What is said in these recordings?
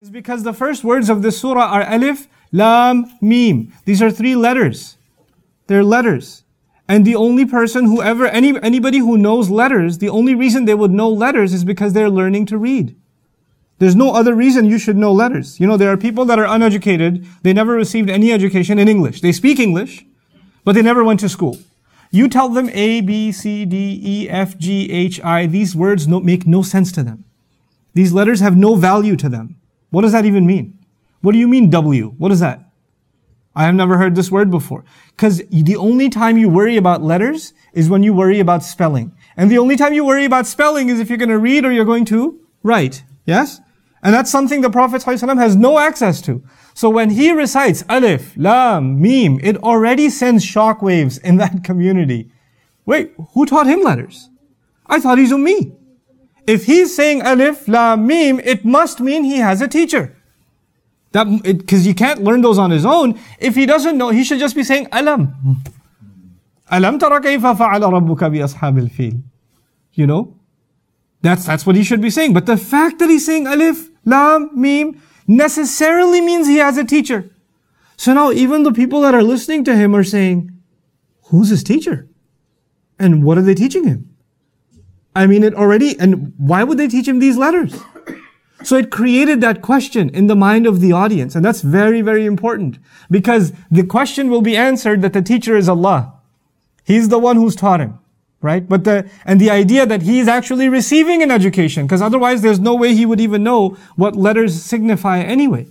Is because the first words of this surah are alif, lam, mim. These are 3 letters. They're letters. And the only person who anybody who knows letters, the only reason they would know letters is because they're learning to read. There's no other reason you should know letters. You know, there are people that are uneducated. They never received any education in English. They speak English, but they never went to school. You tell them A, B, C, D, E, F, G, H, I. These words make no sense to them. These letters have no value to them. What does that even mean? What do you mean W? What is that? I have never heard this word before. Because the only time you worry about letters is when you worry about spelling. And the only time you worry about spelling is if you're going to read or you're going to write. Yes? And that's something the Prophet ﷺ has no access to. So when he recites alif, lam, mim, it already sends shockwaves in that community. Wait, who taught him letters? I thought he's ummi. If he's saying alif, lam, mim, it must mean he has a teacher. Because he can't learn those on his own. If he doesn't know, he should just be saying alam. Alam tara kayfa fa'ala rabbuka bi ashabil fil. You know? That's what he should be saying. But the fact that he's saying alif, lam, mim, necessarily means he has a teacher. So now even the people that are listening to him are saying, who's his teacher? And what are they teaching him? I mean, and why would they teach him these letters? So it created that question in the mind of the audience. And that's very, very important. Because the question will be answered that the teacher is Allah. He's the one who's taught him. Right? And the idea that he is actually receiving an education. Because otherwise there's no way he would even know what letters signify anyway.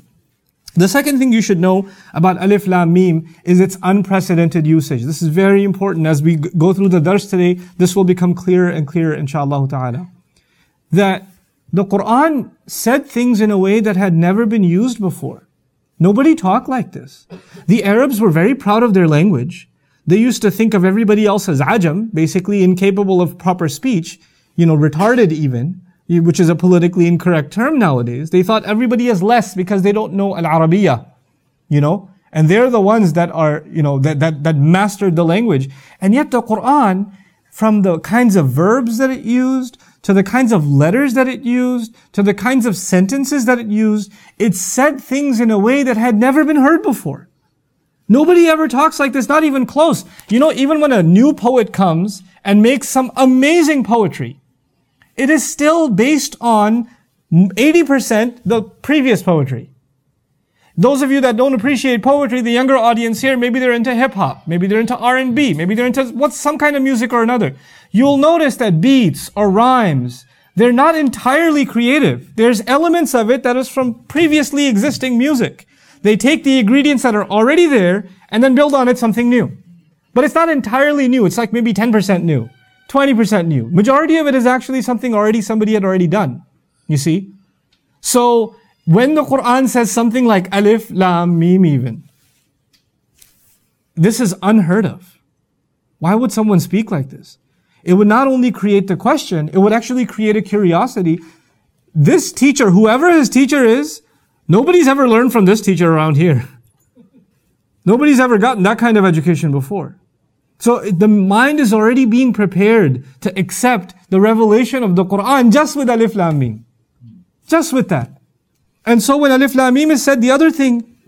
The second thing you should know about alif, lam, mim is its unprecedented usage. This is very important. As we go through the dars today, this will become clearer and clearer, inshallah ta'ala. That the Quran said things in a way that had never been used before. Nobody talked like this. The Arabs were very proud of their language. They used to think of everybody else as ajam, basically incapable of proper speech, retarded even, which is a politically incorrect term nowadays. They thought everybody is less because they don't know al-Arabiya, and they're the ones that are, that mastered the language. And yet the Quran, from the kinds of verbs that it used, to the kinds of letters that it used, to the kinds of sentences that it used, it said things in a way that had never been heard before. Nobody ever talks like this, not even close. Even when a new poet comes and makes some amazing poetry, it is still based on 80% the previous poetry. Those of you that don't appreciate poetry, the younger audience here, maybe they're into hip-hop, maybe they're into R&B, maybe they're into some kind of music or another. You'll notice that beats or rhymes, they're not entirely creative. There's elements of it that is from previously existing music. They take the ingredients that are already there and then build on it something new. But it's not entirely new. It's like maybe 10% new, 20% new. Majority of it is actually something somebody had already done. You see? So when the Quran says something like alif, lam, mim even, this is unheard of. Why would someone speak like this? It would not only create the question, it would actually create a curiosity. This teacher, whoever his teacher is, nobody's ever learned from this teacher around here. Nobody's ever gotten that kind of education before. So the mind is already being prepared to accept the revelation of the Quran just with alif, lam, mim. Just with that. And so when alif, lam, mim is said, the other thing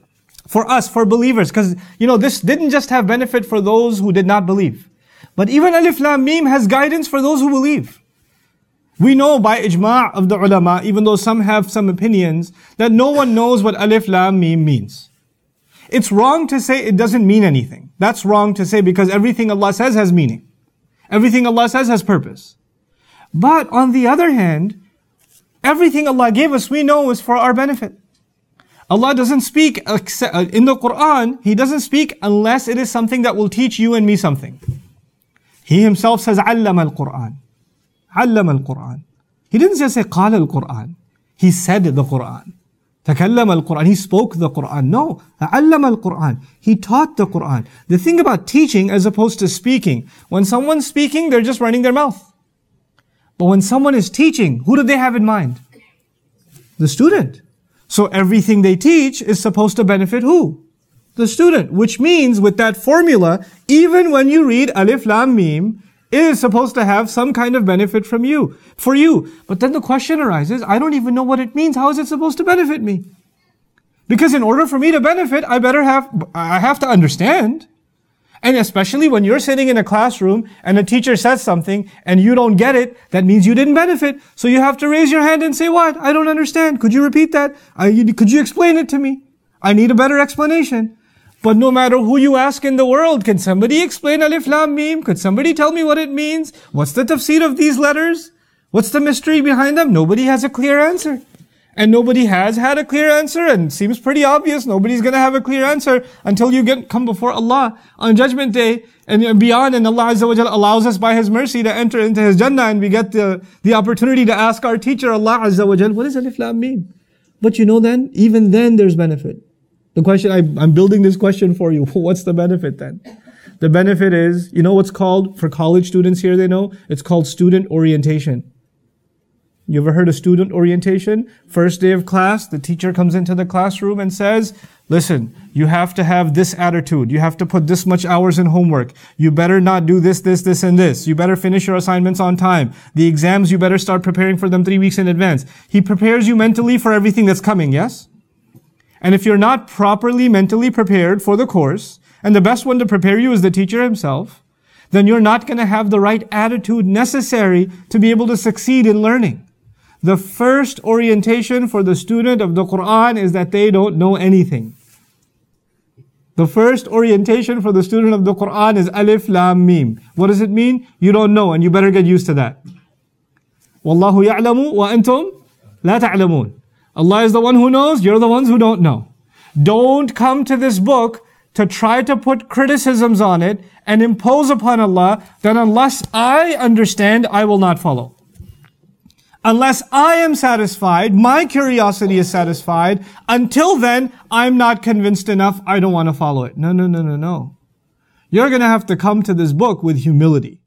for us, for believers, because, this didn't just have benefit for those who did not believe. But even alif, lam, mim has guidance for those who believe. We know by ijma' of the ulama, even though some have some opinions, that no one knows what alif, lam, mim means. It's wrong to say it doesn't mean anything. That's wrong to say because everything Allah says has meaning. Everything Allah says has purpose. But on the other hand, everything Allah gave us, we know is for our benefit. Allah doesn't speak in the Quran, He doesn't speak unless it is something that will teach you and me something. He Himself says, عَلَّمَ الْقُرْآنِ عَلَّمَ الْقُرْآنِ. He didn't just say قَالَ الْقُرْآنِ. He said the Quran. تَكَلَّمَ الْقُرْآنِ. He spoke the Quran. No. عَلَّمَ الْقُرْآنِ. He taught the Quran. The thing about teaching as opposed to speaking, when someone's speaking, they're just running their mouth. But when someone is teaching, who do they have in mind? The student. So everything they teach is supposed to benefit who? The student. Which means with that formula, even when you read alif, lam, mim, It is supposed to have some kind of benefit for you. But then the question arises, I don't even know what it means. How is it supposed to benefit me? Because in order for me to benefit, I have to understand. And especially when you're sitting in a classroom and a teacher says something and you don't get it, that means you didn't benefit. So you have to raise your hand and say, what? I don't understand. Could you repeat that? Could you explain it to me? I need a better explanation. But no matter who you ask in the world, can somebody explain Alif Lam Mim? Could somebody tell me what it means? What's the tafsir of these letters? What's the mystery behind them? Nobody has a clear answer. And nobody has had a clear answer, and it seems pretty obvious. Nobody's going to have a clear answer until you come before Allah on Judgment Day and beyond. And Allah Azza wa Jalla allows us by His mercy to enter into His Jannah, and we get the opportunity to ask our teacher, Allah Azza wa Jalla, what is Alif Lam Mim? But even then there's benefit. The question, I'm building this question for you. What's the benefit then? The benefit is, you know what's called, for college students here, they know, it's called student orientation. You ever heard of student orientation? First day of class, the teacher comes into the classroom and says, listen, you have to have this attitude. You have to put this much hours in homework. You better not do this, and this. You better finish your assignments on time. The exams, you better start preparing for them 3 weeks in advance. He prepares you mentally for everything that's coming, yes? And if you're not properly mentally prepared for the course, and the best one to prepare you is the teacher himself, then you're not going to have the right attitude necessary to be able to succeed in learning. The first orientation for the student of the Quran is that they don't know anything. The first orientation for the student of the Quran is Alif Lam Mim. What does it mean? You don't know, and you better get used to that. Wallahu ya'lamu wa antum la ta'lamun. Allah is the one who knows, you're the ones who don't know. Don't come to this book to try to put criticisms on it and impose upon Allah that unless I understand, I will not follow. Unless I am satisfied, my curiosity is satisfied, until then, I'm not convinced enough, I don't want to follow it. No. You're going to have to come to this book with humility.